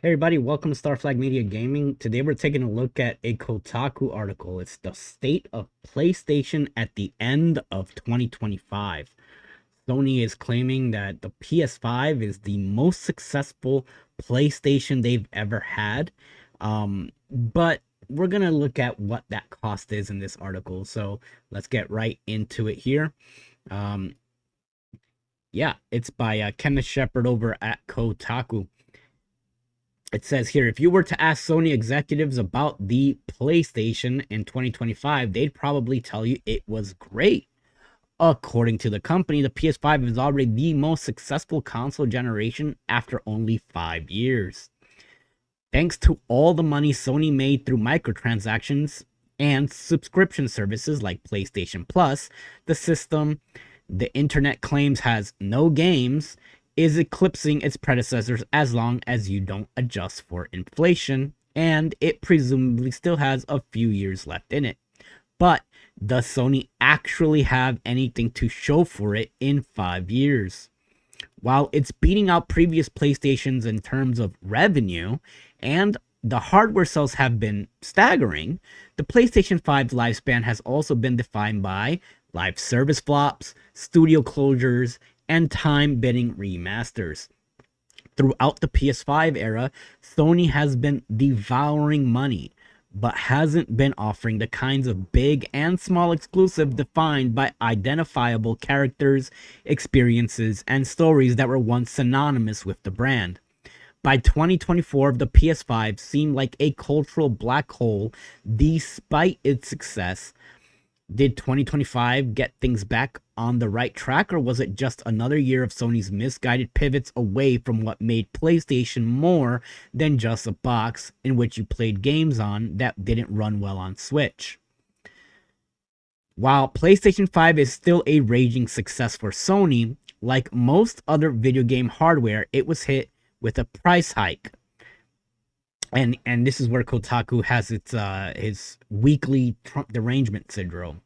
Hey everybody, welcome to Starflag Media Gaming. Today we're taking a look at a Kotaku article. It's the state of PlayStation at the end of 2025. Sony is claiming that the PS5 is the most successful PlayStation they've ever had. But we're going to look at what that cost is in this article. So let's get right into it here. Um, yeah, it's by Kenneth Shepard over at Kotaku. It says here, if you were to ask Sony executives about the PlayStation in 2025, they'd probably tell you it was great. According to the company, the PS5 is already the most successful console generation after only 5 years. Thanks to all the money Sony made through microtransactions and subscription services like PlayStation Plus, the system the internet claims has no games is eclipsing its predecessors as long as you don't adjust for inflation, and it presumably still has a few years left in it. But does Sony actually have anything to show for it in 5 years? While it's beating out previous PlayStations in terms of revenue, and the hardware sales have been staggering, the PlayStation 5's lifespan has also been defined by live service flops, studio closures, and time bidding remasters. Throughout the PS5 era, Sony has been devouring money, but hasn't been offering the kinds of big and small exclusive defined by identifiable characters, experiences, and stories that were once synonymous with the brand. By 2024, the PS5 seemed like a cultural black hole despite its success. Did 2025 get things back on the right track, or was it just another year of Sony's misguided pivots away from what made PlayStation more than just a box in which you played games on that didn't run well on Switch? While PlayStation 5 is still a raging success for Sony, like most other video game hardware, it was hit with a price hike. And this is where Kotaku has its his weekly Trump derangement syndrome.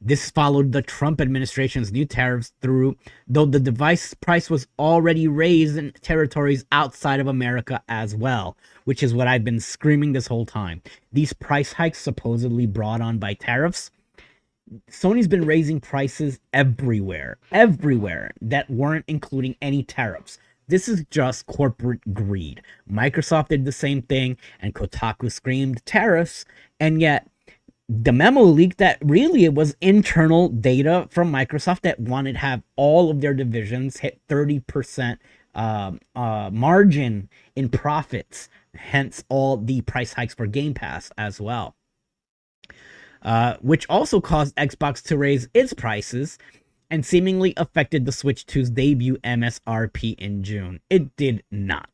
This followed the Trump administration's new tariffs through, though the device price was already raised in territories outside of America as well, which is what I've been screaming this whole time. These price hikes supposedly brought on by tariffs. Sony's been raising prices everywhere that weren't including any tariffs. This is just corporate greed. Microsoft did the same thing, and Kotaku screamed tariffs, and yet the memo leaked that really it was internal data from Microsoft that wanted to have all of their divisions hit 30% margin in profits, hence all the price hikes for Game Pass as well. Which also caused Xbox to raise its prices and seemingly affected the Switch 2's debut MSRP in June. It did not.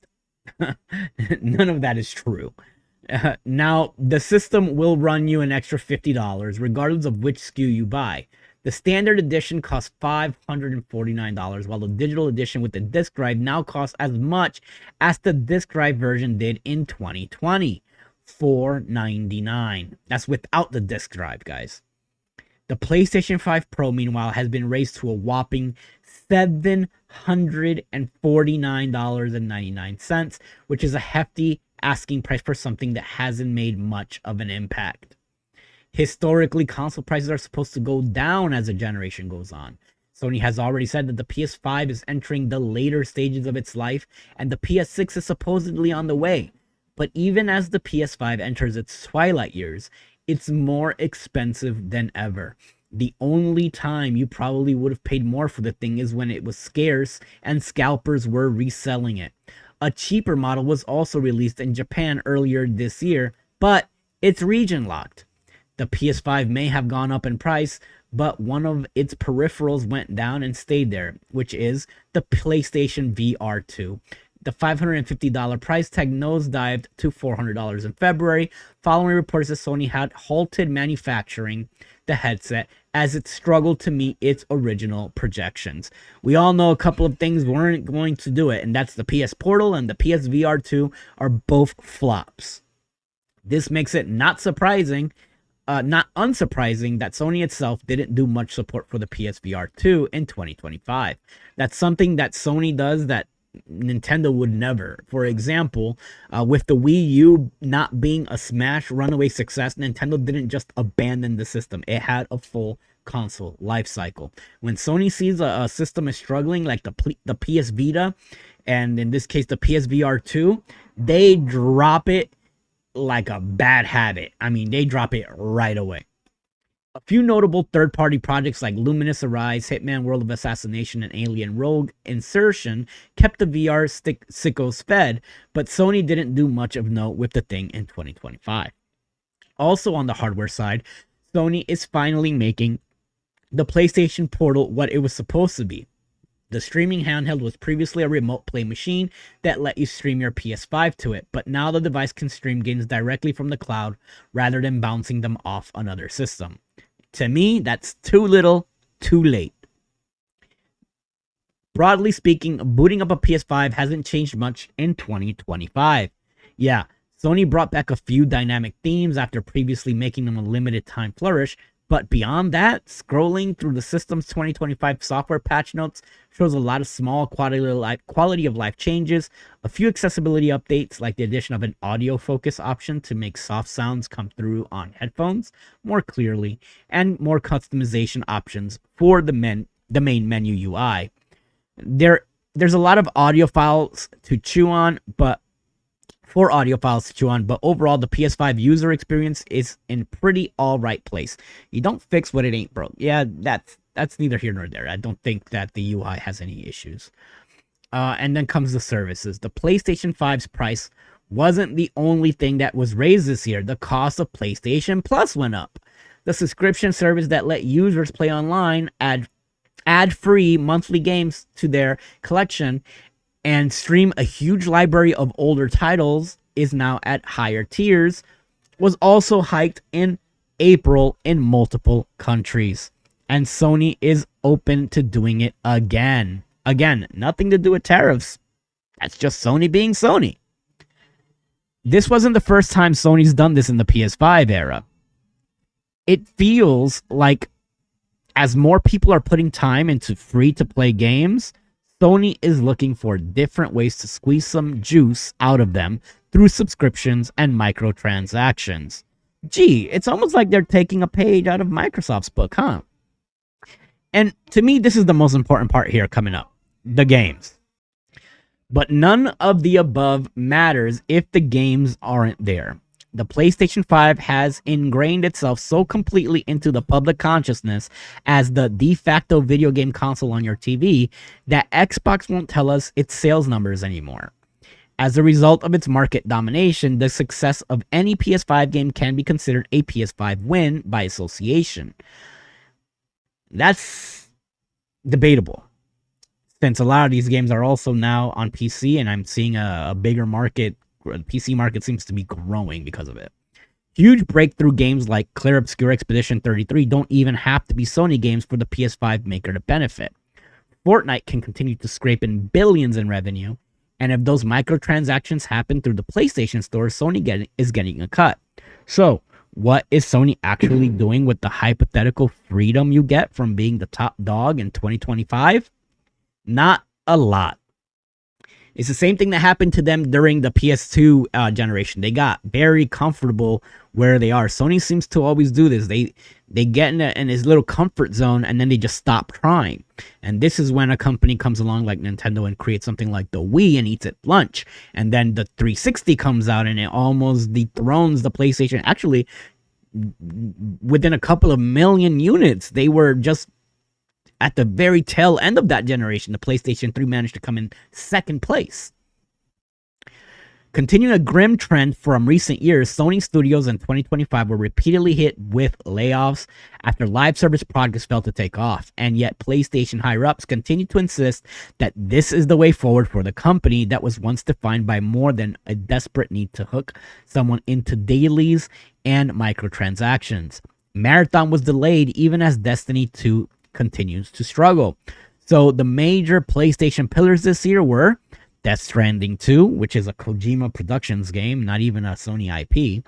None of that is true. Now, the system will run you an extra $50 regardless of which SKU you buy. The standard edition costs $549, while the digital edition with the disc drive now costs as much as the disc drive version did in 2020. $499. That's without the disc drive, guys. The PlayStation 5 Pro, meanwhile, has been raised to a whopping $749.99, which is a hefty asking price for something that hasn't made much of an impact. Historically, console prices are supposed to go down as a generation goes on. Sony has already said that the PS5 is entering the later stages of its life, and the PS6 is supposedly on the way. But even as the PS5 enters its twilight years, it's more expensive than ever. The only time you probably would have paid more for the thing is when it was scarce and scalpers were reselling it. A cheaper model was also released in Japan earlier this year, but it's region locked. The PS5 may have gone up in price, but one of its peripherals went down and stayed there, which is the PlayStation VR 2. The $550 price tag nosedived to $400 in February, following reports that Sony had halted manufacturing the headset as it struggled to meet its original projections. We all know a couple of things weren't going to do it, and that's the PS Portal and the PSVR 2 are both flops. This makes it not unsurprising that Sony itself didn't do much support for the PSVR 2 in 2025. That's something that Sony does that Nintendo would never. For example, with the Wii U not being a smash runaway success, Nintendo didn't just abandon the system. It had a full console life cycle. When Sony sees a system is struggling, like the PS Vita, and in this case the PSVR 2, they drop it like a bad habit. I mean, they drop it right away. A few notable third-party projects like Luminous Arise, Hitman World of Assassination, and Alien Rogue Insertion kept the VR sickos fed, but Sony didn't do much of note with the thing in 2025. Also on the hardware side, Sony is finally making the PlayStation Portal what it was supposed to be. The streaming handheld was previously a remote play machine that let you stream your PS5 to it, but now the device can stream games directly from the cloud rather than bouncing them off another system. To me, that's too little, too late. Broadly speaking, booting up a PS5 hasn't changed much in 2025. Yeah, Sony brought back a few dynamic themes after previously making them a limited time flourish, but beyond that, scrolling through the system's 2025 software patch notes shows a lot of small quality of life changes, a few accessibility updates like the addition of an audio focus option to make soft sounds come through on headphones more clearly, and more customization options for the main menu UI. There's a lot of audio files to chew on, but overall the PS5 user experience is in pretty all right place. You don't fix what it ain't broke. Yeah, that's neither here nor there. I don't think that the UI has any issues. And then comes the services. The PlayStation 5's price wasn't the only thing that was raised this year. The cost of PlayStation Plus went up. The subscription service that let users play online, ad-free monthly games to their collection, and stream a huge library of older titles is now at higher tiers, was also hiked in April in multiple countries. And Sony is open to doing it again. Again, nothing to do with tariffs. That's just Sony being Sony. This wasn't the first time Sony's done this in the PS5 era. It feels like as more people are putting time into free-to-play games, Sony is looking for different ways to squeeze some juice out of them through subscriptions and microtransactions. Gee, it's almost like they're taking a page out of Microsoft's book, huh? And to me, this is the most important part here coming up. The games. But none of the above matters if the games aren't there. The PlayStation 5 has ingrained itself so completely into the public consciousness as the de facto video game console on your TV that Xbox won't tell us its sales numbers anymore. As a result of its market domination, the success of any PS5 game can be considered a PS5 win by association. That's debatable, since a lot of these games are also now on PC, and I'm seeing a bigger market. The PC market seems to be growing because of it. Huge breakthrough games like Clear Obscure Expedition 33 don't even have to be Sony games for the PS5 maker to benefit. Fortnite can continue to scrape in billions in revenue, and if those microtransactions happen through the PlayStation Store, Sony is getting a cut. So, what is Sony actually doing with the hypothetical freedom you get from being the top dog in 2025? Not a lot. It's the same thing that happened to them during the PS2 generation. They got very comfortable where they are. Sony seems to always do this. They get in this little comfort zone, and then they just stop trying. And this is when a company comes along like Nintendo and creates something like the Wii and eats its lunch. And then the 360 comes out, and it almost dethrones the PlayStation. Actually, within a couple of million units, they were just at the very tail end of that generation. The PlayStation 3 managed to come in second place. Continuing a grim trend from recent years, Sony studios in 2025 were repeatedly hit with layoffs after live service projects failed to take off. And yet PlayStation higher-ups continue to insist that this is the way forward for the company that was once defined by more than a desperate need to hook someone into dailies and microtransactions. Marathon was delayed even as Destiny 2 continues to struggle. So the major PlayStation pillars this year were Death Stranding 2, which is a Kojima Productions game, not even a Sony IP.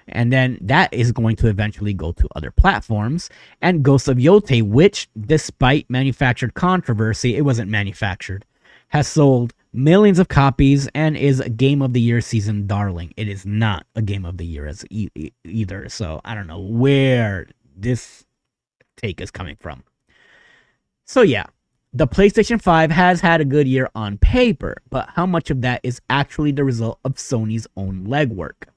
And then that is going to eventually go to other platforms. And Ghost of Yotei, which, despite manufactured controversy, it wasn't manufactured, has sold millions of copies and is a Game of the Year season darling. It is not a Game of the Year as either, so I don't know where this take is coming from. So yeah, the PlayStation 5 has had a good year on paper, but how much of that is actually the result of Sony's own legwork?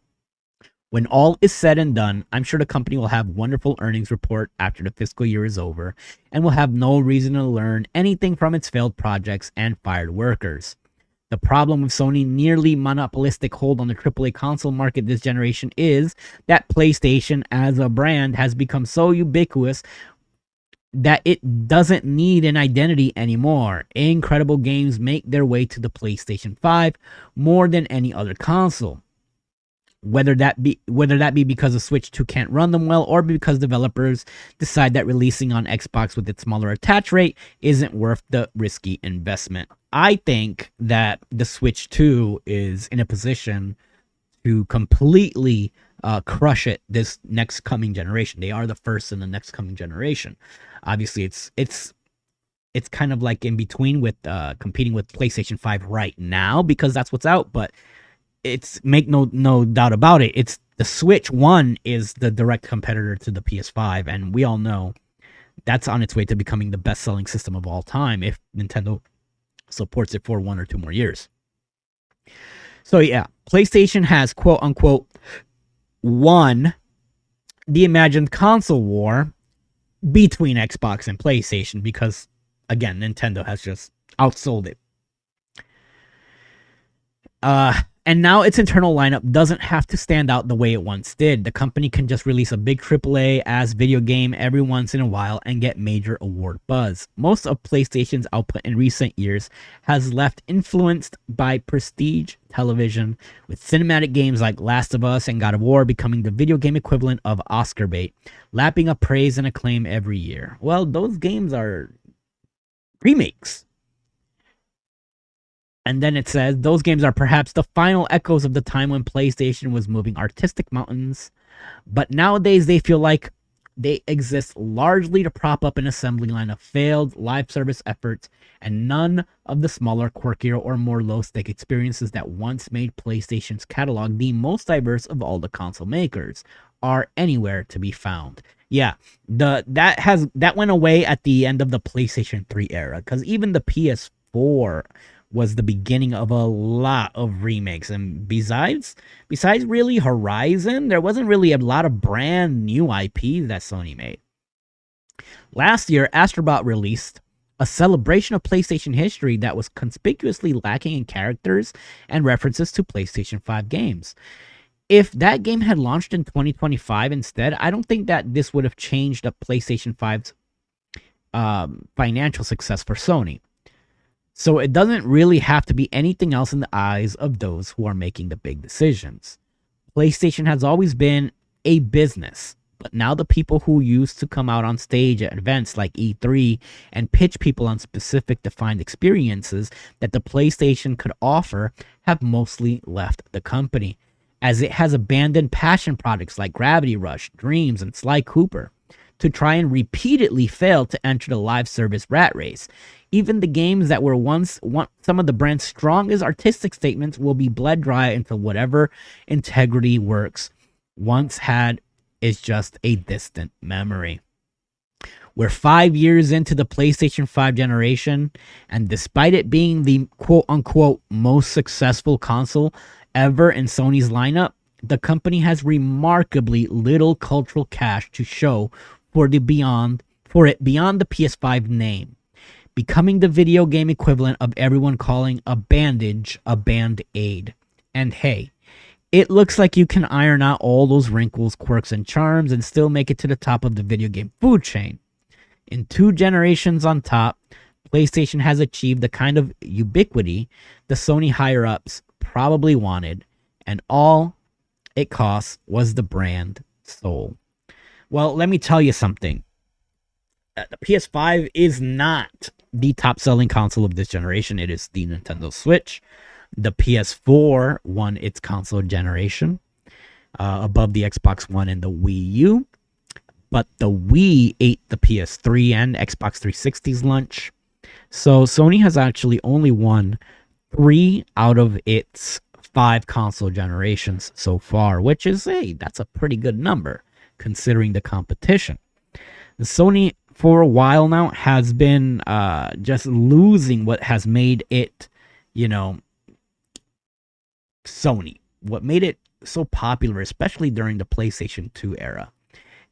When all is said and done, I'm sure the company will have wonderful earnings report after the fiscal year is over and will have no reason to learn anything from its failed projects and fired workers. The problem with Sony's nearly monopolistic hold on the AAA console market this generation is that PlayStation as a brand has become so ubiquitous that it doesn't need an identity anymore. Incredible games make their way to the PlayStation 5 more than any other console. Whether that be because the Switch 2 can't run them well, or because developers decide that releasing on Xbox with its smaller attach rate isn't worth the risky investment. I think that the Switch 2 is in a position to completely crush it this next coming generation. They are the first in the next coming generation. Obviously, it's kind of like in between with competing with PlayStation 5 right now because that's what's out, but it's make no doubt about it. It's the Switch 1 is the direct competitor to the PS5, and we all know that's on its way to becoming the best-selling system of all time if Nintendo supports it for 1 or 2 more years. So yeah, PlayStation has quote unquote won the imagined console war between Xbox and PlayStation because again, Nintendo has just outsold it. And now its internal lineup doesn't have to stand out the way it once did. The company can just release a big AAA ass video game every once in a while and get major award buzz. Most of PlayStation's output in recent years has left influenced by prestige television, with cinematic games like Last of Us and God of War becoming the video game equivalent of Oscar bait, lapping up praise and acclaim every year. Well, those games are remakes. And then it says, those games are perhaps the final echoes of the time when PlayStation was moving artistic mountains, but nowadays they feel like they exist largely to prop up an assembly line of failed live service efforts, and none of the smaller, quirkier, or more low-stake experiences that once made PlayStation's catalog the most diverse of all the console makers are anywhere to be found. Yeah, that went away at the end of the PlayStation 3 era, because even the PS4 was the beginning of a lot of remakes. And besides really Horizon, there wasn't really a lot of brand new IPs that Sony made. Last year, Astrobot released a celebration of PlayStation history that was conspicuously lacking in characters and references to PlayStation 5 games. If that game had launched in 2025 instead, I don't think that this would have changed the PlayStation 5's financial success for Sony. So it doesn't really have to be anything else in the eyes of those who are making the big decisions. PlayStation has always been a business, but now the people who used to come out on stage at events like E3 and pitch people on specific defined experiences that the PlayStation could offer have mostly left the company, as it has abandoned passion products like Gravity Rush, Dreams, and Sly Cooper to try and repeatedly fail to enter the live service rat race. Even the games that were once some of the brand's strongest artistic statements will be bled dry until whatever integrity works once had is just a distant memory. We're 5 years into the PlayStation 5 generation, and despite it being the quote-unquote most successful console ever in Sony's lineup, the company has remarkably little cultural cash to show for it beyond the PS5 name, becoming the video game equivalent of everyone calling a bandage a band-aid. And hey, it looks like you can iron out all those wrinkles, quirks, and charms and still make it to the top of the video game food chain. In 2 generations on top, PlayStation has achieved the kind of ubiquity the Sony higher-ups probably wanted, and all it cost was the brand soul. Well, let me tell you something. The PS5 is not the top-selling console of this generation. It is the Nintendo Switch. The PS4 won its console generation above the Xbox One and the Wii U. But the Wii ate the PS3 and Xbox 360's lunch. So Sony has actually only won 3 out of its 5 console generations so far, which is, hey, that's a pretty good number considering the competition. The Sony, for a while now, has been just losing what has made it, you know, Sony. What made it so popular, especially during the PlayStation 2 era.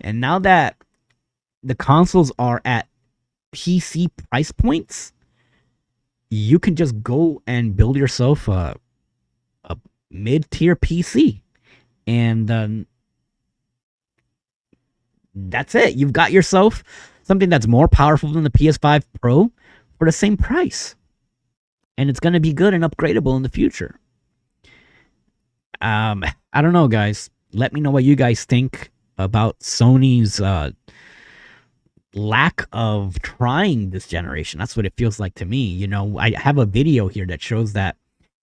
And now that the consoles are at PC price points, you can just go and build yourself a mid-tier PC, and that's it. You've got yourself something that's more powerful than the PS5 Pro for the same price, and it's going to be good and upgradable in the future. I don't know, guys. Let me know what you guys think about Sony's lack of trying this generation. That's what it feels like to me. You know, I have a video here that shows that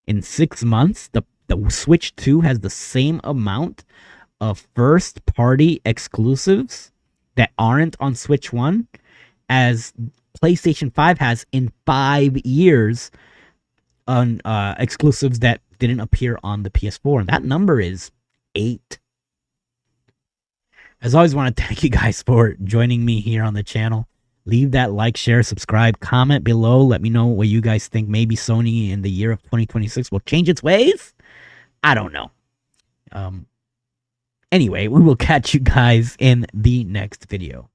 in 6 months, the Switch 2 has the same amount of first party exclusives that aren't on Switch 1 as PlayStation 5 has in 5 years on exclusives that didn't appear on the PS4. And that number is 8. As always, I want to thank you guys for joining me here on the channel. Leave that like, share, subscribe, comment below. Let me know what you guys think. Maybe Sony in the year of 2026 will change its ways. I don't know. Anyway, we will catch you guys in the next video.